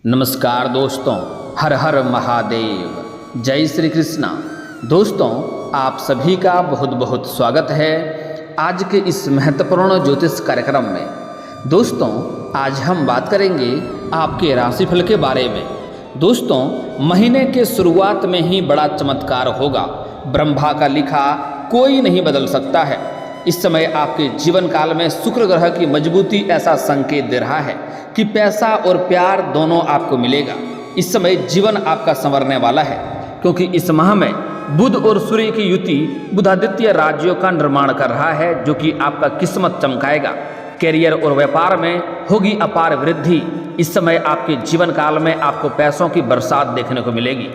नमस्कार दोस्तों, हर हर महादेव, जय श्री कृष्णा। दोस्तों, आप सभी का बहुत बहुत स्वागत है आज के इस महत्वपूर्ण ज्योतिष कार्यक्रम में। दोस्तों, आज हम बात करेंगे आपके राशिफल के बारे में। दोस्तों, महीने के शुरुआत में ही बड़ा चमत्कार होगा। ब्रह्मा का लिखा कोई नहीं बदल सकता है। इस समय आपके जीवन काल में शुक्र ग्रह की मजबूती ऐसा संकेत दे रहा है कि पैसा और प्यार दोनों आपको मिलेगा। इस समय जीवन आपका संवरने वाला है, क्योंकि इस माह में बुध और सूर्य की युति बुधादित्य राज्यों का निर्माण कर रहा है, जो कि आपका किस्मत चमकाएगा। कैरियर और व्यापार में होगी अपार वृद्धि। इस समय आपके जीवन काल में आपको पैसों की बरसात देखने को मिलेगी।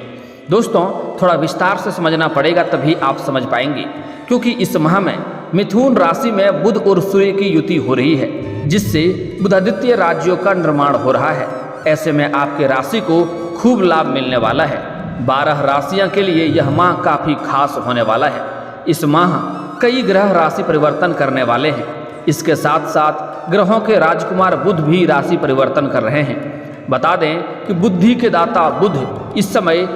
दोस्तों, थोड़ा विस्तार से समझना पड़ेगा, तभी आप समझ पाएंगे, क्योंकि इस माह में मिथुन राशि में बुध और सूर्य की युति हो रही है, जिससे बुधादित्य राज्यों का निर्माण हो रहा है। ऐसे में आपके राशि को खूब लाभ मिलने वाला है। 12 राशियां के लिए यह माह काफ़ी खास होने वाला है। इस माह कई ग्रह राशि परिवर्तन करने वाले हैं। इसके साथ साथ ग्रहों के राजकुमार बुध भी राशि परिवर्तन कर रहे हैं। बता दें कि बुद्धि के दाता बुध इस समय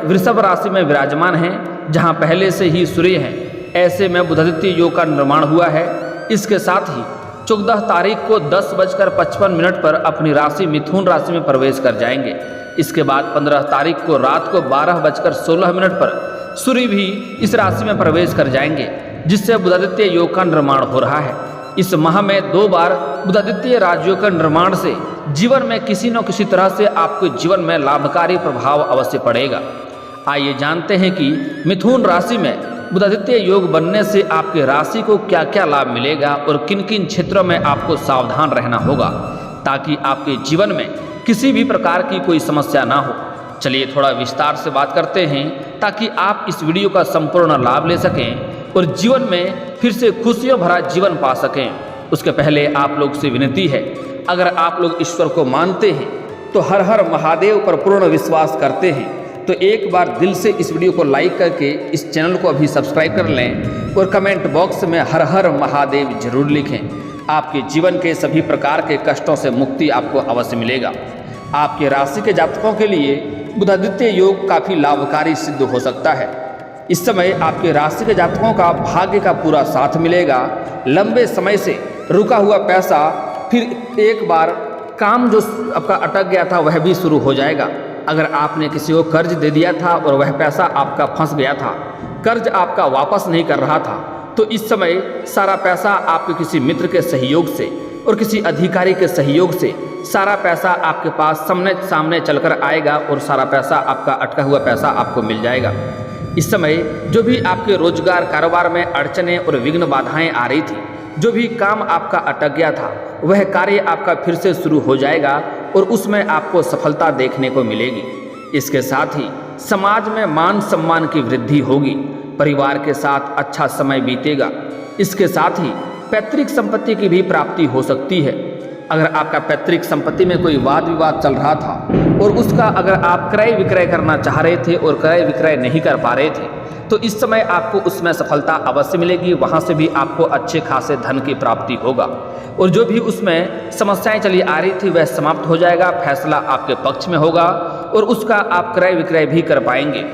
वृषभ राशि में विराजमान हैं, जहां पहले से ही सूर्य हैं। ऐसे में बुधादित्य योग का निर्माण हुआ है। इसके साथ ही 14 तारीख को 10:55 पर अपनी राशि मिथुन राशि में प्रवेश कर जाएंगे। इसके बाद 15 तारीख को रात को 12:16 पर सूर्य भी इस राशि में प्रवेश कर जाएंगे, जिससे बुधादित्य योग का निर्माण हो रहा है। इस माह में 2 बार बुधादित्य राज्यों का निर्माण से जीवन में किसी न किसी तरह से आपके जीवन में लाभकारी प्रभाव अवश्य पड़ेगा। आइए जानते हैं कि मिथुन राशि में बुधादित्य योग बनने से आपके राशि को क्या क्या लाभ मिलेगा और किन किन क्षेत्रों में आपको सावधान रहना होगा, ताकि आपके जीवन में किसी भी प्रकार की कोई समस्या ना हो। चलिए थोड़ा विस्तार से बात करते हैं, ताकि आप इस वीडियो का संपूर्ण लाभ ले सकें और जीवन में फिर से खुशियों भरा जीवन पा सकें। उसके पहले आप लोग से विनती है, अगर आप लोग ईश्वर को मानते हैं तो हर हर महादेव पर पूर्ण विश्वास करते हैं, तो एक बार दिल से इस वीडियो को लाइक करके इस चैनल को अभी सब्सक्राइब कर लें और कमेंट बॉक्स में हर हर महादेव जरूर लिखें। आपके जीवन के सभी प्रकार के कष्टों से मुक्ति आपको अवश्य मिलेगा। आपके राशि के जातकों के लिए बुधादित्य योग काफ़ी लाभकारी सिद्ध हो सकता है। इस समय आपके राशि के जातकों का भाग्य का पूरा साथ मिलेगा। लंबे समय से रुका हुआ पैसा फिर एक बार काम जो आपका अटक गया था वह भी शुरू हो जाएगा। अगर आपने किसी को कर्ज दे दिया था और वह पैसा आपका फंस गया था, कर्ज आपका वापस नहीं कर रहा था, तो इस समय सारा पैसा आपके किसी मित्र के सहयोग से और किसी अधिकारी के सहयोग से सारा पैसा आपके पास सामने चलकर आएगा और सारा पैसा आपका अटका हुआ पैसा आपको मिल जाएगा। इस समय जो भी आपके रोजगार कारोबार में अड़चने और विघ्न बाधाएं आ रही थी, जो भी काम आपका अटक गया था, वह कार्य आपका फिर से शुरू हो जाएगा और उसमें आपको सफलता देखने को मिलेगी। इसके साथ ही समाज में मान सम्मान की वृद्धि होगी। परिवार के साथ अच्छा समय बीतेगा। इसके साथ ही पैतृक संपत्ति की भी प्राप्ति हो सकती है। अगर आपका पैतृक संपत्ति में कोई वाद विवाद चल रहा था और उसका अगर आप क्रय विक्रय करना चाह रहे थे और क्रय विक्रय नहीं कर पा रहे थे, तो इस समय आपको उसमें सफलता अवश्य मिलेगी। वहाँ से भी आपको अच्छे खासे धन की प्राप्ति होगा और जो भी उसमें समस्याएं चली आ रही थी वह समाप्त हो जाएगा। फैसला आपके पक्ष में होगा और उसका आप क्रय विक्रय भी कर पाएंगे।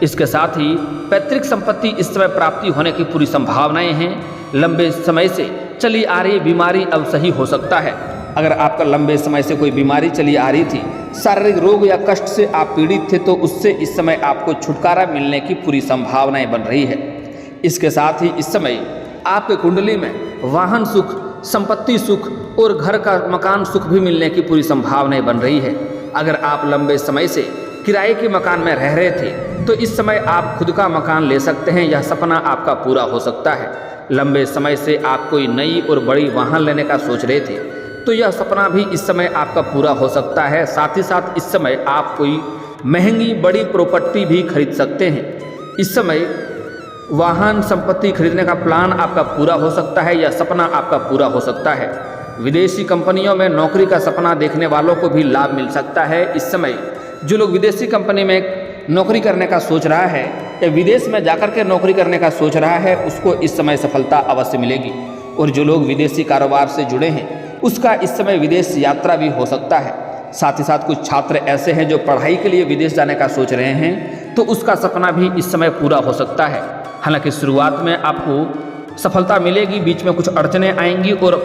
इसके साथ ही पैतृक संपत्ति इस समय प्राप्ति होने की पूरी संभावनाएं हैं। लंबे समय से चली आ रही बीमारी अब सही हो सकता है। अगर आपका लंबे समय से कोई बीमारी चली आ रही थी, शारीरिक रोग या कष्ट से आप पीड़ित थे, तो उससे इस समय आपको छुटकारा मिलने की पूरी संभावनाएं बन रही है। इसके साथ ही इस समय आपके कुंडली में वाहन सुख, संपत्ति सुख और घर का मकान सुख भी मिलने की पूरी संभावनाएं बन रही है। अगर आप लंबे समय से किराए के मकान में रह रहे थे, तो इस समय आप खुद का मकान ले सकते हैं। यह सपना आपका पूरा हो सकता है। लंबे समय से आप कोई नई और बड़ी वाहन लेने का सोच रहे थे, तो यह सपना भी इस समय आपका पूरा हो सकता है। साथ ही साथ इस समय आप कोई महंगी बड़ी प्रॉपर्टी भी खरीद सकते हैं। इस समय वाहन संपत्ति खरीदने का प्लान आपका पूरा हो सकता है। यह सपना आपका पूरा हो सकता है। विदेशी कंपनियों में नौकरी का सपना देखने वालों को भी लाभ मिल सकता है। इस समय जो लोग विदेशी कंपनी में नौकरी करने का सोच रहा है या विदेश में जाकर के नौकरी करने का सोच रहा है, उसको इस समय सफलता अवश्य मिलेगी। और जो लोग विदेशी कारोबार से जुड़े हैं, उसका इस समय विदेश यात्रा भी हो सकता है। साथ ही साथ कुछ छात्र ऐसे हैं जो पढ़ाई के लिए विदेश जाने का सोच रहे हैं, तो उसका सपना भी इस समय पूरा हो सकता है। हालांकि शुरुआत में आपको सफलता मिलेगी, बीच में कुछ अड़चनें आएंगी और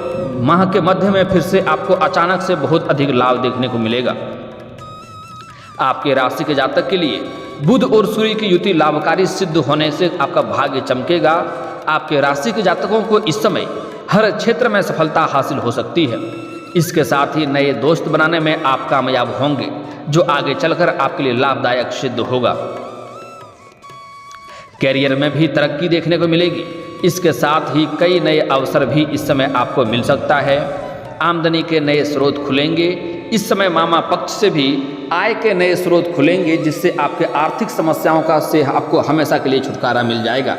माह के मध्य में फिर से आपको अचानक से बहुत अधिक लाभ देखने को मिलेगा। आपके राशि के जातक के लिए बुध और सूर्य की युति लाभकारी सिद्ध होने से आपका भाग्य चमकेगा। आपके राशि के जातकों को इस समय हर क्षेत्र में सफलता हासिल हो सकती है। इसके साथ ही नए दोस्त बनाने में आप कामयाब होंगे, जो आगे चलकर आपके लिए लाभदायक सिद्ध होगा। कैरियर में भी तरक्की देखने को मिलेगी। इसके साथ ही कई नए अवसर भी इस समय आपको मिल सकता है। आमदनी के नए स्रोत खुलेंगे। इस समय मामा पक्ष से भी आय के नए स्रोत खुलेंगे, जिससे आपके आर्थिक समस्याओं का से आपको हमेशा के लिए छुटकारा मिल जाएगा।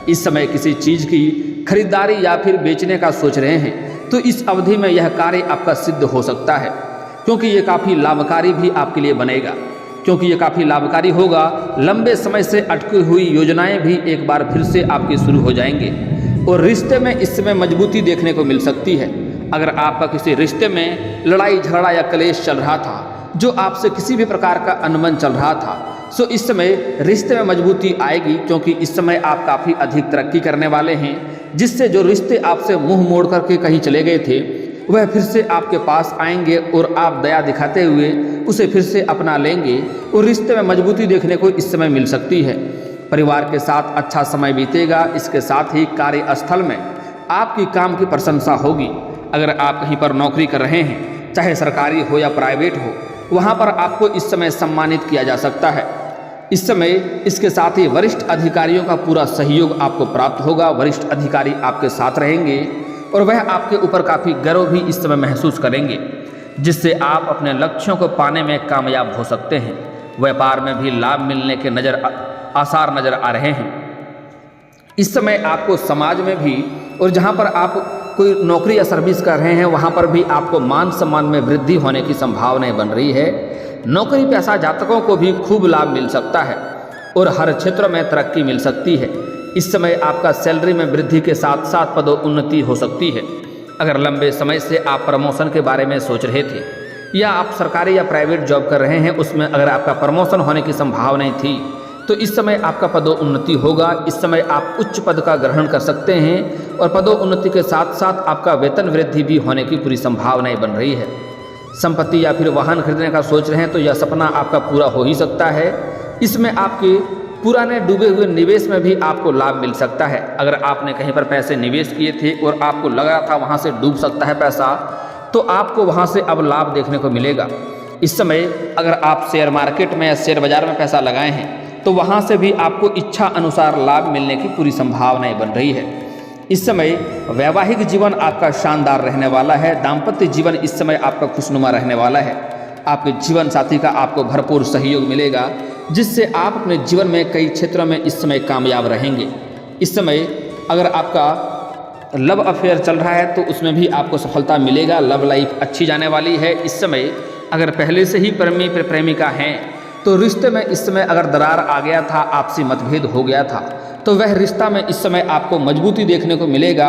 इस समय किसी चीज़ की खरीदारी या फिर बेचने का सोच रहे हैं, तो इस अवधि में यह कार्य आपका सिद्ध हो सकता है, क्योंकि ये काफ़ी लाभकारी भी आपके लिए बनेगा। क्योंकि ये काफ़ी लाभकारी होगा, लंबे समय से अटकी हुई योजनाएं भी एक बार फिर से आपकी शुरू हो जाएंगे और रिश्ते में इस समय मजबूती देखने को मिल सकती है। अगर आपका किसी रिश्ते में लड़ाई झगड़ा या क्लेश चल रहा था, जो आपसे किसी भी प्रकार का अनबन चल रहा था, सो इस समय रिश्ते में मजबूती आएगी, क्योंकि इस समय आप काफ़ी अधिक तरक्की करने वाले हैं, जिससे जो रिश्ते आपसे मुंह मोड़ करके कहीं चले गए थे, वह फिर से आपके पास आएंगे और आप दया दिखाते हुए उसे फिर से अपना लेंगे और रिश्ते में मजबूती देखने को इस समय मिल सकती है। परिवार के साथ अच्छा समय बीतेगा। इसके साथ ही कार्यस्थल में आपकी काम की प्रशंसा होगी। अगर आप कहीं पर नौकरी कर रहे हैं, चाहे सरकारी हो या प्राइवेट हो, वहाँ पर आपको इस समय सम्मानित किया जा सकता है। इस समय इसके साथ ही वरिष्ठ अधिकारियों का पूरा सहयोग आपको प्राप्त होगा। वरिष्ठ अधिकारी आपके साथ रहेंगे और वह आपके ऊपर काफ़ी गर्व भी इस समय महसूस करेंगे, जिससे आप अपने लक्ष्यों को पाने में कामयाब हो सकते हैं। व्यापार में भी लाभ मिलने के आसार नज़र आ रहे हैं। इस समय आपको समाज में भी और जहाँ पर आप कोई नौकरी या सर्विस कर रहे हैं, वहाँ पर भी आपको मान सम्मान में वृद्धि होने की संभावनाएं बन रही है। नौकरी पेशा जातकों को भी खूब लाभ मिल सकता है और हर क्षेत्र में तरक्की मिल सकती है। इस समय आपका सैलरी में वृद्धि के साथ साथ पदोन्नति हो सकती है। अगर लंबे समय से आप प्रमोशन के बारे में सोच रहे थे या आप सरकारी या प्राइवेट जॉब कर रहे हैं, उसमें अगर आपका प्रमोशन होने की संभावनाएं थी, तो इस समय आपका पदोन्नति होगा। इस समय आप उच्च पद का ग्रहण कर सकते हैं और पदोन्नति के साथ साथ आपका वेतन वृद्धि भी होने की पूरी संभावनाएं बन रही है। संपत्ति या फिर वाहन खरीदने का सोच रहे हैं, तो यह सपना आपका पूरा हो ही सकता है। इसमें आपके पुराने डूबे हुए निवेश में भी आपको लाभ मिल सकता है। अगर आपने कहीं पर पैसे निवेश किए थे और आपको लग रहा था वहाँ से डूब सकता है पैसा, तो आपको वहाँ से अब लाभ देखने को मिलेगा। इस समय अगर आप शेयर मार्केट में या शेयर बाजार में पैसा लगाए हैं, तो वहाँ से भी आपको इच्छा अनुसार लाभ मिलने की पूरी संभावनाएं बन रही है। इस समय वैवाहिक जीवन आपका शानदार रहने वाला है। दाम्पत्य जीवन इस समय आपका खुशनुमा रहने वाला है। आपके जीवन साथी का आपको भरपूर सहयोग मिलेगा, जिससे आप अपने जीवन में कई क्षेत्रों में इस समय कामयाब रहेंगे। इस समय अगर आपका लव अफेयर चल रहा है, तो उसमें भी आपको सफलता मिलेगा। लव लाइफ अच्छी जाने वाली है। इस समय अगर पहले से ही प्रेमी प्रेमिका हैं, तो रिश्ते में इस समय अगर दरार आ गया था, आपसी मतभेद हो गया था, तो वह रिश्ता में इस समय आपको मजबूती देखने को मिलेगा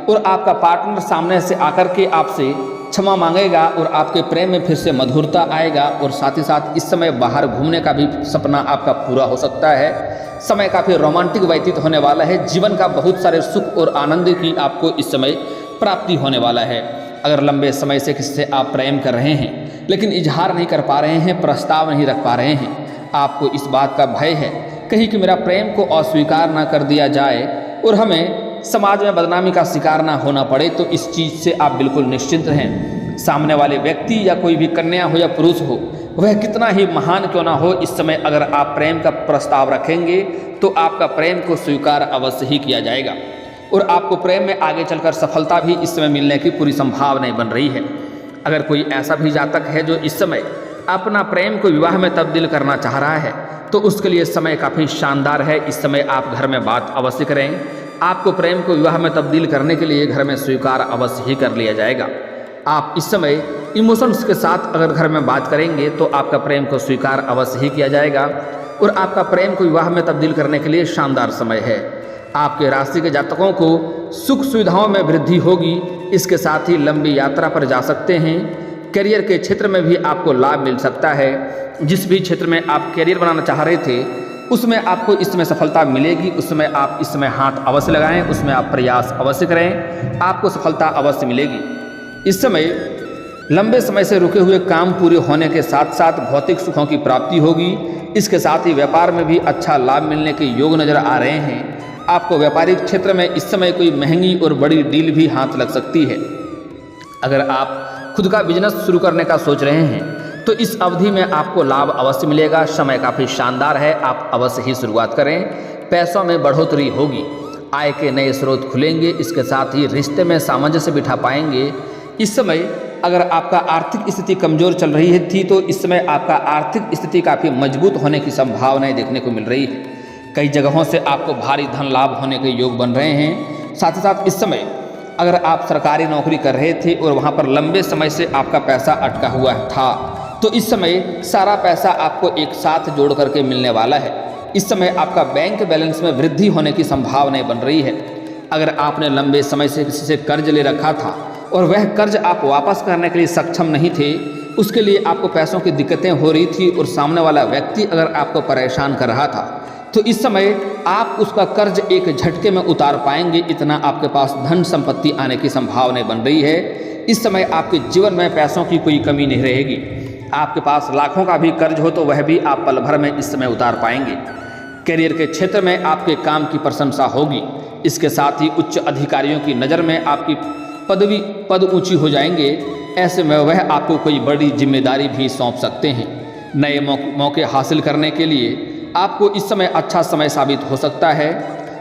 और आपका पार्टनर सामने से आकर के आपसे क्षमा मांगेगा और आपके प्रेम में फिर से मधुरता आएगा। और साथ ही साथ इस समय बाहर घूमने का भी सपना आपका पूरा हो सकता है। समय काफ़ी रोमांटिक व्यतीत होने वाला है। जीवन का बहुत सारे सुख और आनंद की आपको इस समय प्राप्ति होने वाला है। अगर लंबे समय से किसी से आप प्रेम कर रहे हैं, लेकिन इजहार नहीं कर पा रहे हैं, प्रस्ताव नहीं रख पा रहे हैं, आपको इस बात का भय है कहीं कि मेरा प्रेम को अस्वीकार ना कर दिया जाए और हमें समाज में बदनामी का शिकार ना होना पड़े, तो इस चीज़ से आप बिल्कुल निश्चिंत रहें। सामने वाले व्यक्ति या कोई भी कन्या हो या पुरुष हो, वह कितना ही महान क्यों ना हो, इस समय अगर आप प्रेम का प्रस्ताव रखेंगे, तो आपका प्रेम को स्वीकार अवश्य ही किया जाएगा और आपको प्रेम में आगे चलकर सफलता भी इस समय मिलने की पूरी संभावनाएं बन रही है। अगर कोई ऐसा भी जातक है जो इस समय अपना प्रेम को विवाह में तब्दील करना चाह रहा है, तो उसके लिए समय काफ़ी शानदार है। इस समय आप घर में बात अवश्य करें। आपको प्रेम को विवाह में तब्दील करने के लिए घर में स्वीकार अवश्य ही कर लिया जाएगा। आप इस समय इमोशंस के साथ अगर घर में बात करेंगे, तो आपका प्रेम को स्वीकार अवश्य ही किया जाएगा और आपका प्रेम को विवाह में तब्दील करने के लिए शानदार समय है। आपके राशि के जातकों को सुख सुविधाओं में वृद्धि होगी। इसके साथ ही लंबी यात्रा पर जा सकते हैं। करियर के क्षेत्र में भी आपको लाभ मिल सकता है। जिस भी क्षेत्र में आप करियर बनाना चाह रहे थे उसमें आपको इस समय सफलता मिलेगी। उसमें आप इस समय हाथ अवश्य लगाएं, उसमें आप प्रयास अवश्य करें, आपको सफलता अवश्य मिलेगी। इस समय लंबे समय से रुके हुए काम पूरे होने के साथ साथ भौतिक सुखों की प्राप्ति होगी। इसके साथ ही व्यापार में भी अच्छा लाभ मिलने के योग नजर आ रहे हैं। आपको व्यापारिक क्षेत्र में इस समय कोई महंगी और बड़ी डील भी हाथ लग सकती है। अगर आप खुद का बिजनेस शुरू करने का सोच रहे हैं तो इस अवधि में आपको लाभ अवश्य मिलेगा। समय काफ़ी शानदार है, आप अवश्य ही शुरुआत करें। पैसों में बढ़ोतरी होगी, आय के नए स्रोत खुलेंगे। इसके साथ ही रिश्ते में सामंजस्य बिठा पाएंगे। इस समय अगर आपका आर्थिक स्थिति कमज़ोर चल रही थी तो इस समय आपका आर्थिक स्थिति काफ़ी मजबूत होने की संभावनाएं देखने को मिल रही है। कई जगहों से आपको भारी धन लाभ होने के योग बन रहे हैं। साथ ही साथ इस समय अगर आप सरकारी नौकरी कर रहे थे और वहाँ पर लंबे समय से आपका पैसा अटका हुआ था तो इस समय सारा पैसा आपको एक साथ जोड़ करके मिलने वाला है। इस समय आपका बैंक बैलेंस में वृद्धि होने की संभावनाएं बन रही है। अगर आपने लंबे समय से किसी से कर्ज ले रखा था और वह कर्ज आप वापस करने के लिए सक्षम नहीं थे, उसके लिए आपको पैसों की दिक्कतें हो रही थी और सामने वाला व्यक्ति अगर आपको परेशान कर रहा था तो इस समय आप उसका कर्ज एक झटके में उतार पाएंगे। इतना आपके पास धन संपत्ति आने की संभावनाएं बन रही है। इस समय आपके जीवन में पैसों की कोई कमी नहीं रहेगी। आपके पास लाखों का भी कर्ज हो तो वह भी आप पल भर में इस समय उतार पाएंगे। करियर के क्षेत्र में आपके काम की प्रशंसा होगी। इसके साथ ही उच्च अधिकारियों की नज़र में आपकी पद ऊंची हो जाएंगे। ऐसे में वह आपको कोई बड़ी जिम्मेदारी भी सौंप सकते हैं। नए मौके हासिल करने के लिए आपको इस समय अच्छा समय साबित हो सकता है।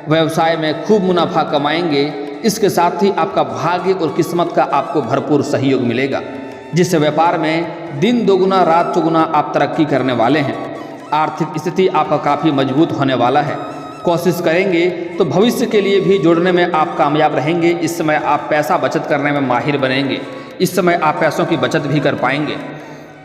व्यवसाय में खूब मुनाफा कमाएंगे। इसके साथ ही आपका भाग्य और किस्मत का आपको भरपूर सहयोग मिलेगा, जिससे व्यापार में दिन दोगुना रात चौगुना आप तरक्की करने वाले हैं। आर्थिक स्थिति आपका काफ़ी मजबूत होने वाला है। कोशिश करेंगे तो भविष्य के लिए भी जोड़ने में आप कामयाब रहेंगे। इस समय आप पैसा बचत करने में माहिर बनेंगे। इस समय आप पैसों की बचत भी कर पाएंगे।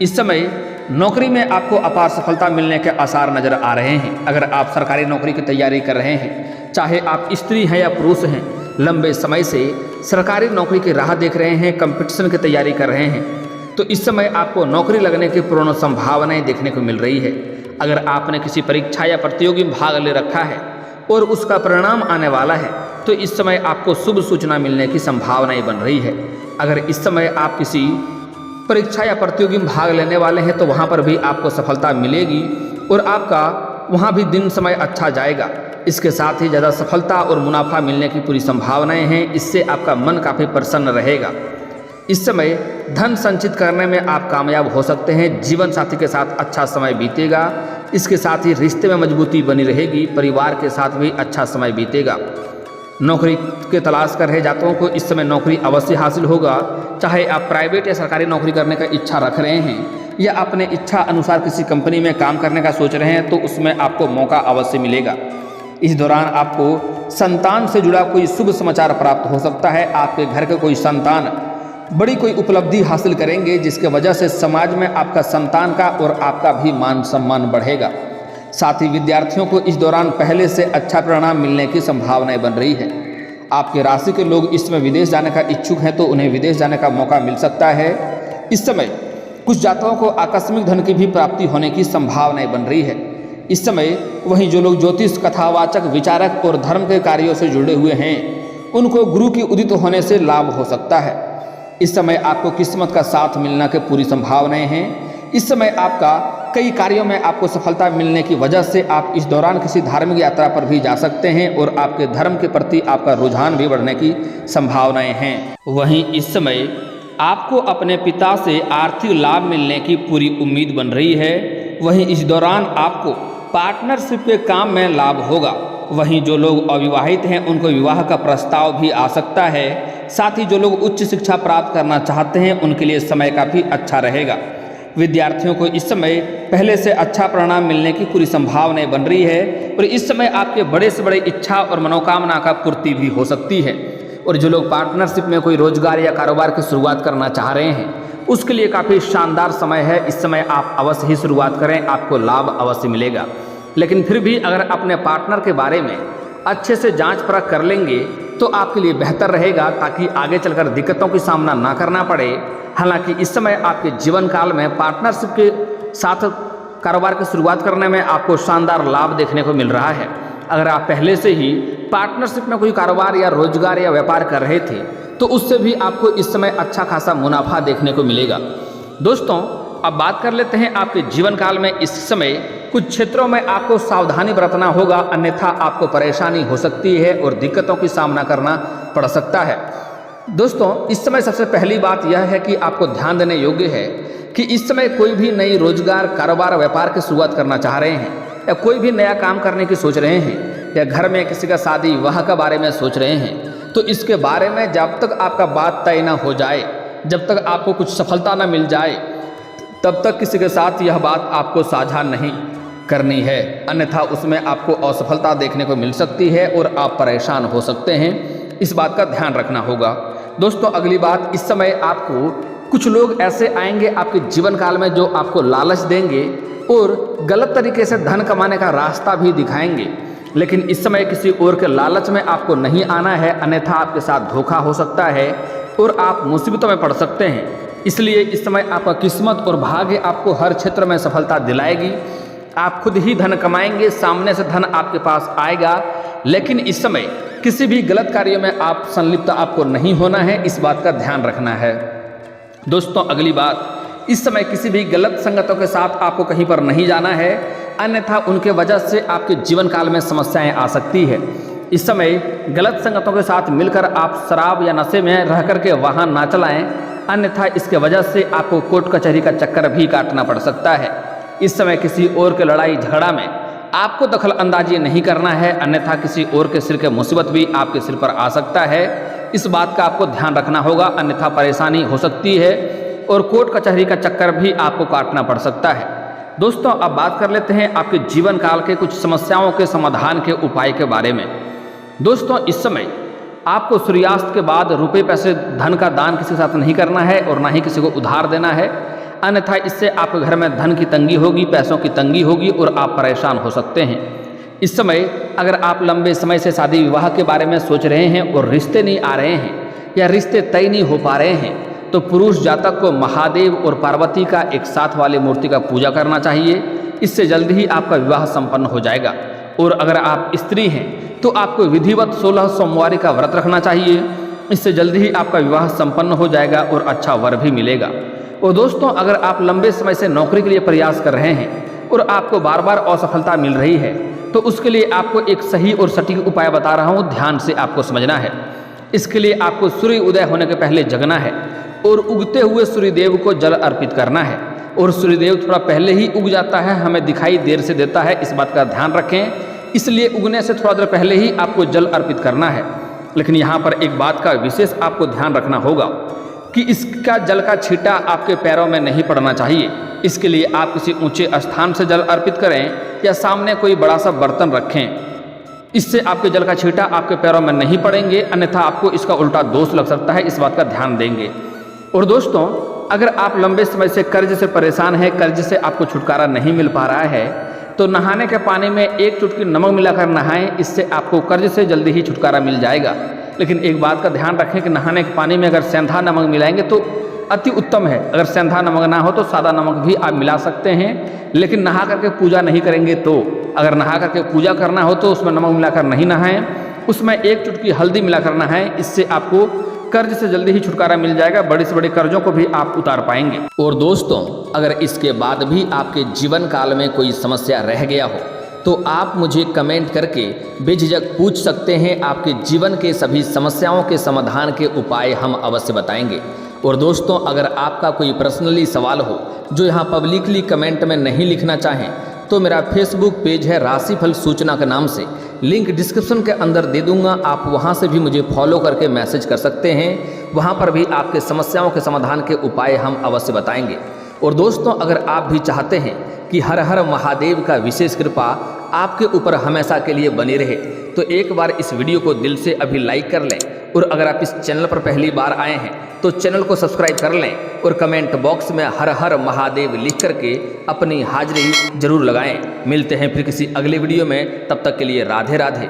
इस समय नौकरी में आपको अपार सफलता मिलने के आसार नजर आ रहे हैं। अगर आप सरकारी नौकरी की तैयारी कर रहे हैं, चाहे आप स्त्री हैं या पुरुष हैं, लंबे समय से सरकारी नौकरी की राह देख रहे हैं, कंपटीशन की तैयारी कर रहे हैं, तो इस समय आपको नौकरी लगने की पूर्ण संभावनाएं देखने को मिल रही है। अगर आपने किसी परीक्षा या प्रतियोगी में भाग ले रखा है और उसका परिणाम आने वाला है तो इस समय आपको शुभ सूचना मिलने की संभावनाएं बन रही है। अगर इस समय आप किसी परीक्षा या प्रतियोगी में भाग लेने वाले हैं तो वहाँ पर भी आपको सफलता मिलेगी और आपका वहाँ भी दिन समय अच्छा जाएगा। इसके साथ ही ज़्यादा सफलता और मुनाफा मिलने की पूरी संभावनाएं हैं। इससे आपका मन काफ़ी प्रसन्न रहेगा। इस समय धन संचित करने में आप कामयाब हो सकते हैं। जीवन साथी के साथ अच्छा समय बीतेगा। इसके साथ ही रिश्ते में मजबूती बनी रहेगी। परिवार के साथ भी अच्छा समय बीतेगा। नौकरी के तलाश कर रहे जातकों को इस समय नौकरी अवश्य हासिल होगा। चाहे आप प्राइवेट या सरकारी नौकरी करने का इच्छा रख रहे हैं या अपने इच्छा अनुसार किसी कंपनी में काम करने का सोच रहे हैं तो उसमें आपको मौका अवश्य मिलेगा। इस दौरान आपको संतान से जुड़ा कोई शुभ समाचार प्राप्त हो सकता है। आपके घर के कोई संतान बड़ी कोई उपलब्धि हासिल करेंगे, जिसके वजह से समाज में आपका संतान का और आपका भी मान सम्मान बढ़ेगा। साथ ही विद्यार्थियों को इस दौरान पहले से अच्छा परिणाम मिलने की संभावनाएं बन रही है। आपके राशि के लोग इस समय विदेश जाने का इच्छुक हैं तो उन्हें विदेश जाने का मौका मिल सकता है। इस समय कुछ जातकों को आकस्मिक धन की भी प्राप्ति होने की संभावनाएं बन रही है। इस समय वहीं जो लोग ज्योतिष, कथावाचक, विचारक और धर्म के कार्यों से जुड़े हुए हैं उनको गुरु की उदित होने से लाभ हो सकता है। इस समय आपको किस्मत का साथ मिलने की पूरी संभावनाएं हैं। इस समय आपका कई कार्यों में आपको सफलता मिलने की वजह से आप इस दौरान किसी धार्मिक यात्रा पर भी जा सकते हैं और आपके धर्म के प्रति आपका रुझान भी बढ़ने की संभावनाएं हैं। वहीं इस समय आपको अपने पिता से आर्थिक लाभ मिलने की पूरी उम्मीद बन रही है। वहीं इस दौरान आपको पार्टनरशिप के काम में लाभ होगा। वहीं जो लोग अविवाहित हैं उनको विवाह का प्रस्ताव भी आ सकता है। साथ ही जो लोग उच्च शिक्षा प्राप्त करना चाहते हैं उनके लिए समय काफ़ी अच्छा रहेगा। विद्यार्थियों को इस समय पहले से अच्छा परिणाम मिलने की पूरी संभावनाएं बन रही है और इस समय आपके बड़े से बड़े इच्छा और मनोकामना का पूर्ति भी हो सकती है। और जो लोग पार्टनरशिप में कोई रोजगार या कारोबार की शुरुआत करना चाह रहे हैं उसके लिए काफ़ी शानदार समय है। इस समय आप अवश्य ही शुरुआत करें, आपको लाभ अवश्य मिलेगा। लेकिन फिर भी अगर अपने पार्टनर के बारे में अच्छे से जांच परख कर लेंगे तो आपके लिए बेहतर रहेगा, ताकि आगे चलकर दिक्कतों की सामना ना करना पड़े। हालांकि इस समय आपके जीवन काल में पार्टनरशिप के साथ कारोबार की शुरुआत करने में आपको शानदार लाभ देखने को मिल रहा है। अगर आप पहले से ही पार्टनरशिप में कोई कारोबार या रोजगार या व्यापार कर रहे थे तो उससे भी आपको इस समय अच्छा खासा मुनाफा देखने को मिलेगा। दोस्तों, अब बात कर लेते हैं आपके जीवन काल में इस समय कुछ क्षेत्रों में आपको सावधानी बरतना होगा, अन्यथा आपको परेशानी हो सकती है और दिक्कतों की सामना करना पड़ सकता है। दोस्तों, इस समय सबसे पहली बात यह है कि आपको ध्यान देने योग्य है कि इस समय कोई भी नई रोजगार, कारोबार, व्यापार की शुरुआत करना चाह रहे हैं या कोई भी नया काम करने की सोच रहे हैं या घर में किसी का शादी विवाह के बारे में सोच रहे हैं, तो इसके बारे में जब तक आपका बात तय ना हो जाए, जब तक आपको कुछ सफलता ना मिल जाए, तब तक किसी के साथ यह बात आपको साझा नहीं करनी है, अन्यथा उसमें आपको असफलता देखने को मिल सकती है और आप परेशान हो सकते हैं। इस बात का ध्यान रखना होगा। दोस्तों, अगली बात, इस समय आपको कुछ लोग ऐसे आएंगे आपके जीवन काल में जो आपको लालच देंगे और गलत तरीके से धन कमाने का रास्ता भी दिखाएंगे, लेकिन इस समय किसी और के लालच में आपको नहीं आना है, अन्यथा आपके साथ धोखा हो सकता है और आप मुसीबतों में पड़ सकते हैं। इसलिए इस समय आपका किस्मत और भाग्य आपको हर क्षेत्र में सफलता दिलाएगी। आप खुद ही धन कमाएंगे, सामने से धन आपके पास आएगा, लेकिन इस समय किसी भी गलत कार्य में आप संलिप्त आपको नहीं होना है, इस बात का ध्यान रखना है। दोस्तों, अगली बात, इस समय किसी भी गलत संगतों के साथ आपको कहीं पर नहीं जाना है, अन्यथा उनके वजह से आपके जीवन काल में समस्याएं आ सकती है। इस समय गलत संगतों के साथ मिलकर आप शराब या नशे में रह करके वाहन ना चलाएं, अन्यथा इसके वजह से आपको कोर्ट कचहरी का चक्कर भी काटना पड़ सकता है। इस समय किसी और के लड़ाई झगड़ा में आपको दखल अंदाजी नहीं करना है, अन्यथा किसी और के सिर के मुसीबत भी आपके सिर पर आ सकता है। इस बात का आपको ध्यान रखना होगा, अन्यथा परेशानी हो सकती है और कोर्ट कचहरी का चक्कर भी आपको काटना पड़ सकता है। दोस्तों, अब बात कर लेते हैं आपके जीवन काल के कुछ समस्याओं के समाधान के उपाय के बारे में। दोस्तों, इस समय आपको सूर्यास्त के बाद रुपये पैसे धन का दान किसी के साथ नहीं करना है और ना ही किसी को उधार देना है, अन्यथा इससे आपके घर में धन की तंगी होगी, पैसों की तंगी होगी और आप परेशान हो सकते हैं। इस समय अगर आप लंबे समय से शादी विवाह के बारे में सोच रहे हैं और रिश्ते नहीं आ रहे हैं या रिश्ते तय नहीं हो पा रहे हैं, तो पुरुष जातक को महादेव और पार्वती का एक साथ वाली मूर्ति का पूजा करना चाहिए। इससे जल्द ही आपका विवाह संपन्न हो जाएगा। और अगर आप स्त्री हैं तो आपको विधिवत 16 सोमवारी का व्रत रखना चाहिए। इससे जल्द ही आपका विवाह संपन्न हो जाएगा और अच्छा वर भी मिलेगा। और दोस्तों, अगर आप लंबे समय से नौकरी के लिए प्रयास कर रहे हैं और आपको बार बार असफलता मिल रही है, तो उसके लिए आपको एक सही और सटीक उपाय बता रहा हूँ, ध्यान से आपको समझना है। इसके लिए आपको सूर्य उदय होने के पहले जगना है और उगते हुए सूर्यदेव को जल अर्पित करना है। और सूर्यदेव थोड़ा पहले ही उग जाता है, हमें दिखाई देर से देता है, इस बात का ध्यान रखें। इसलिए उगने से थोड़ा देर पहले ही आपको जल अर्पित करना है। लेकिन यहाँ पर एक बात का विशेष आपको ध्यान रखना होगा कि इसका जल का छींटा आपके पैरों में नहीं पड़ना चाहिए। इसके लिए आप किसी ऊंचे स्थान से जल अर्पित करें या सामने कोई बड़ा सा बर्तन रखें। इससे आपके जल का छींटा आपके पैरों में नहीं पड़ेंगे, अन्यथा आपको इसका उल्टा दोष लग सकता है, इस बात का ध्यान देंगे। और दोस्तों, अगर आप लंबे समय से कर्ज से परेशान हैं, कर्ज से आपको छुटकारा नहीं मिल पा रहा है, तो नहाने के पानी में एक चुटकी नमक मिलाकर नहाएं। इससे आपको कर्ज से जल्दी ही छुटकारा मिल जाएगा। लेकिन एक बात का ध्यान रखें कि नहाने के पानी में अगर सेंधा नमक मिलाएंगे तो अति उत्तम है। अगर सेंधा नमक ना हो तो सादा नमक भी आप मिला सकते हैं, लेकिन नहा करके पूजा नहीं करेंगे तो। अगर नहा करके पूजा करना हो तो उसमें नमक मिलाकर नहीं नहाएं, उसमें एक चुटकी हल्दी मिलाकर नहाएं। इससे आपको कर्ज से जल्दी ही छुटकारा मिल जाएगा, बड़े से बड़े कर्जों को भी आप उतार पाएंगे। और दोस्तों, अगर इसके बाद भी आपके जीवन काल में कोई समस्या रह गया हो तो आप मुझे कमेंट करके बेझिझक पूछ सकते हैं। आपके जीवन के सभी समस्याओं के समाधान के उपाय हम अवश्य बताएंगे। और दोस्तों, अगर आपका कोई पर्सनली सवाल हो जो यहाँ पब्लिकली कमेंट में नहीं लिखना चाहें, तो मेरा फेसबुक पेज है राशिफल सूचना के नाम से, लिंक डिस्क्रिप्शन के अंदर दे दूंगा। आप वहां से भी मुझे फॉलो करके मैसेज कर सकते हैं। वहां पर भी आपके समस्याओं के समाधान के उपाय हम अवश्य बताएंगे। और दोस्तों, अगर आप भी चाहते हैं कि हर हर महादेव का विशेष कृपा आपके ऊपर हमेशा के लिए बनी रहे, तो एक बार इस वीडियो को दिल से अभी लाइक कर लें। और अगर आप इस चैनल पर पहली बार आए हैं तो चैनल को सब्सक्राइब कर लें और कमेंट बॉक्स में हर हर महादेव लिख करके अपनी हाजिरी जरूर लगाएं। मिलते हैं फिर किसी अगले वीडियो में, तब तक के लिए राधे राधे।